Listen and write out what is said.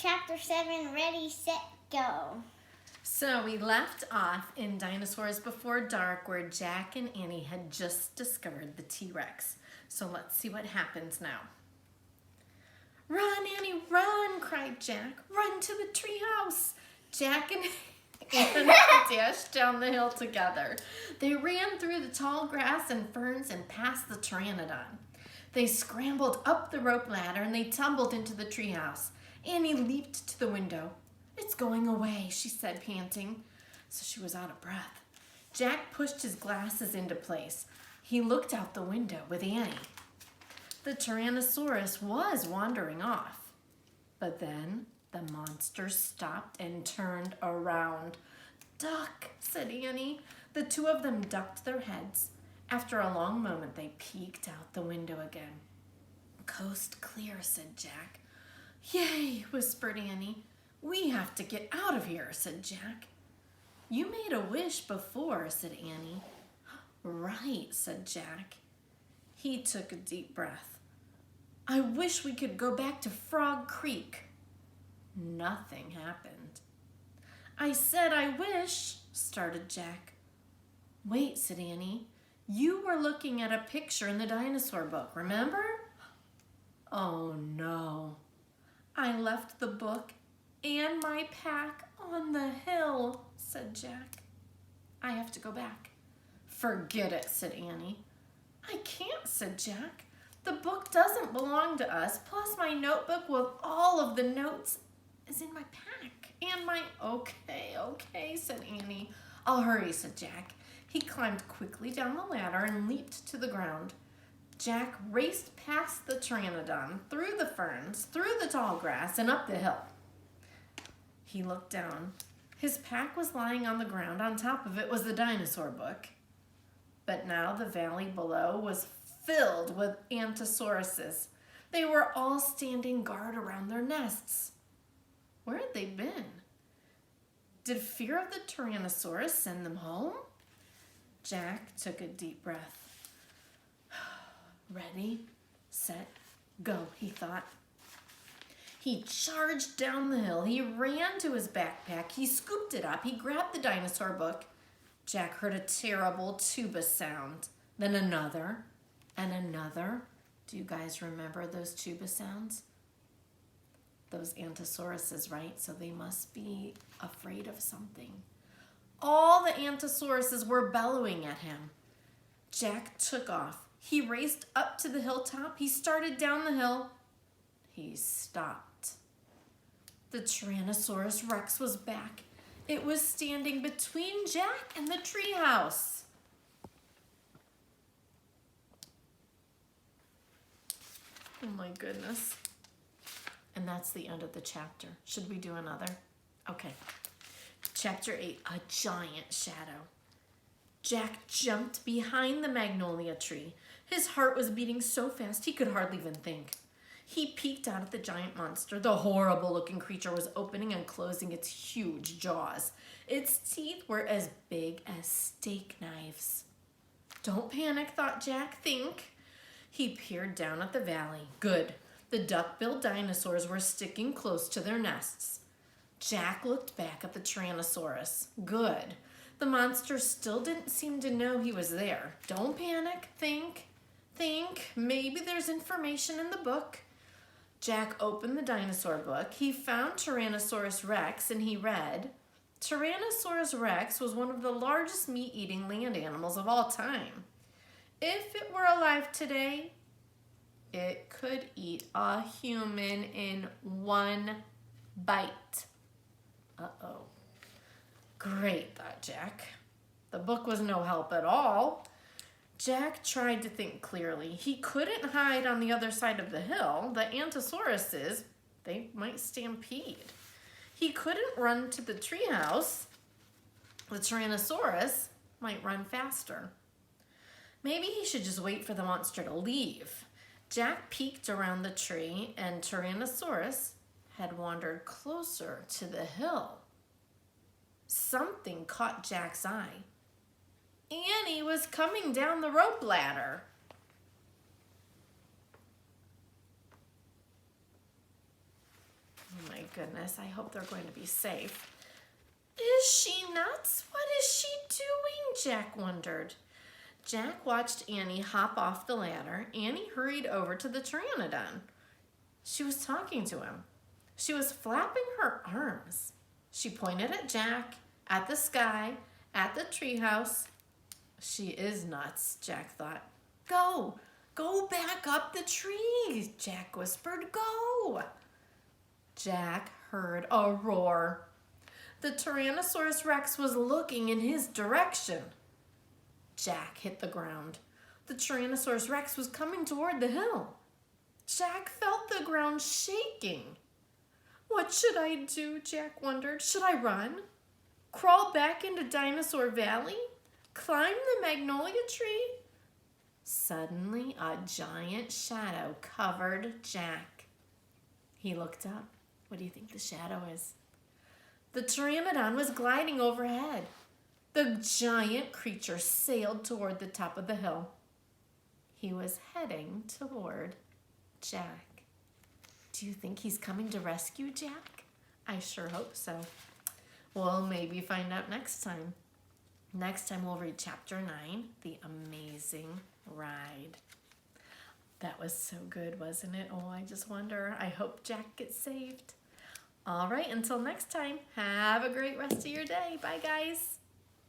Chapter 7, Ready, Set, Go. So we left off in Dinosaurs Before Dark where Jack and Annie had just discovered the T-Rex. So let's see what happens now. "Run, Annie, run!" cried Jack. "Run to the treehouse!" Jack and Annie dashed down the hill together. They ran through the tall grass and ferns and past the pteranodon. They scrambled up the rope ladder and they tumbled into the treehouse. Annie leaped to the window. "It's going away," she said, panting. So she was out of breath. Jack pushed his glasses into place. He looked out the window with Annie. The Tyrannosaurus was wandering off. But then the monster stopped and turned around. "Duck," said Annie. The two of them ducked their heads. After a long moment, they peeked out the window again. "Coast clear," said Jack. "Yay," whispered Annie. "We have to get out of here," said Jack. "You made a wish before," said Annie. "Right," said Jack. He took a deep breath. "I wish we could go back to Frog Creek." Nothing happened. "I said I wish," started Jack. "Wait," said Annie. "You were looking at a picture in the dinosaur book, remember?" "Oh no. I left the book and my pack on the hill," said Jack. "I have to go back." "Forget it," said Annie. "I can't," said Jack. "The book doesn't belong to us, plus my notebook with all of the notes is in my pack. And my..." Okay, said Annie. "I'll hurry," said Jack. He climbed quickly down the ladder and leaped to the ground. Jack raced past the pteranodon, through the ferns, through the tall grass, and up the hill. He looked down. His pack was lying on the ground. On top of it was the dinosaur book. But now the valley below was filled with Antosauruses. They were all standing guard around their nests. Where had they been? Did fear of the Tyrannosaurus send them home? Jack took a deep breath. "Ready, set, go," he thought. He charged down the hill. He ran to his backpack. He scooped it up. He grabbed the dinosaur book. Jack heard a terrible tuba sound. Then another and another. Do you guys remember those tuba sounds? Those Antosauruses, right? So they must be afraid of something. All the Antosauruses were bellowing at him. Jack took off. He raced up to the hilltop. He started down the hill. He stopped. The Tyrannosaurus Rex was back. It was standing between Jack and the treehouse. Oh my goodness. And that's the end of the chapter. Should we do another? Okay. Chapter 8, A Giant Shadow. Jack jumped behind the magnolia tree. His heart was beating so fast he could hardly even think. He peeked out at the giant monster. The horrible-looking creature was opening and closing its huge jaws. Its teeth were as big as steak knives. "Don't panic," thought Jack. "Think." He peered down at the valley. Good. The duck-billed dinosaurs were sticking close to their nests. Jack looked back at the Tyrannosaurus. Good. The monster still didn't seem to know he was there. Don't panic. Think. Maybe there's information in the book. Jack opened the dinosaur book. He found Tyrannosaurus Rex and he read, "Tyrannosaurus Rex was one of the largest meat-eating land animals of all time. If it were alive today, it could eat a human in one bite." Uh-oh. Great, thought Jack. The book was no help at all. Jack tried to think clearly. He couldn't hide on the other side of the hill. The Antosauruses, they might stampede. He couldn't run to the treehouse. The Tyrannosaurus might run faster. Maybe he should just wait for the monster to leave. Jack peeked around the tree, and Tyrannosaurus had wandered closer to the hill. Something caught Jack's eye. Annie was coming down the rope ladder. Oh my goodness, I hope they're going to be safe. Is she nuts? What is she doing? Jack wondered. Jack watched Annie hop off the ladder. Annie hurried over to the pteranodon. She was talking to him. She was flapping her arms. She pointed at Jack, at the sky, at the treehouse. She is nuts, Jack thought. Go back up the tree, Jack whispered. Go. Jack heard a roar. The Tyrannosaurus Rex was looking in his direction. Jack hit the ground. The Tyrannosaurus Rex was coming toward the hill. Jack felt the ground shaking. What should I do? Jack wondered. Should I run? Crawl back into Dinosaur Valley? Climb the magnolia tree? Suddenly, a giant shadow covered Jack. He looked up. What do you think the shadow is? The pteranodon was gliding overhead. The giant creature sailed toward the top of the hill. He was heading toward Jack. Do you think he's coming to rescue Jack? I sure hope so. We'll maybe find out next time. Next time we'll read Chapter 9, The Amazing Ride. That was so good, wasn't it? Oh, I just wonder. I hope Jack gets saved. All right, until next time, have a great rest of your day. Bye, guys.